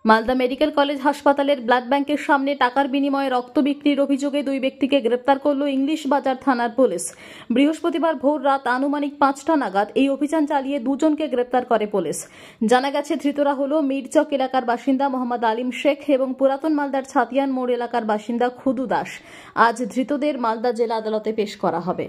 Malda medical college হাসপাতালের blood ব্যাংকের সামনে টাকার বিনিময়ে রক্ত বিক্রির অভিযোগে দুই ব্যক্তিকে গ্রেপ্তার করল ইংলিশ বাজার থানার পুলিশ। বৃহস্পতিবার ভোর রাত আনুমানিক 5টা নাগাদ এই অভিযান চালিয়ে দুজনকে গ্রেপ্তার করে পুলিশ। জানা গেছে ধৃতরা হলো মিরচক এলাকার বাসিন্দা মোহাম্মদ আলিম শেখ এবং পুরাতন মালদার ছাতিয়ান মোড় এলাকার বাসিন্দা খুদু দাস। আজ ধৃতদের মালদা জেলা আদালতে পেশ করা হবে।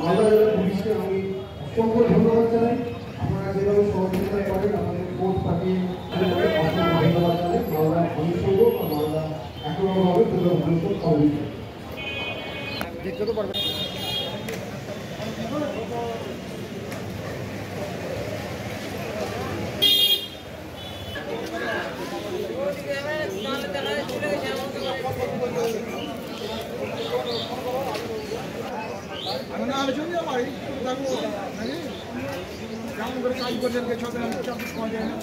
মালদা জেলা পুলিশকে আমি অসংখ্য ধন্যবাদ জানাই। আপনারা যেভাবে সহযোগিতা করেন আমাদের কোর্ট পাঠিয়ে অসংখ্য ধন্যবাদ জানাই। মালদা অনুসঙ্গ বা মালদা একভাবে পুজো খবর দেখতে তো পারবেন। আলোচনা পারি দেখো নাকি কেমন করে কাজ করছেন কে ছবে আমি চাপিস পাওয়া যায় না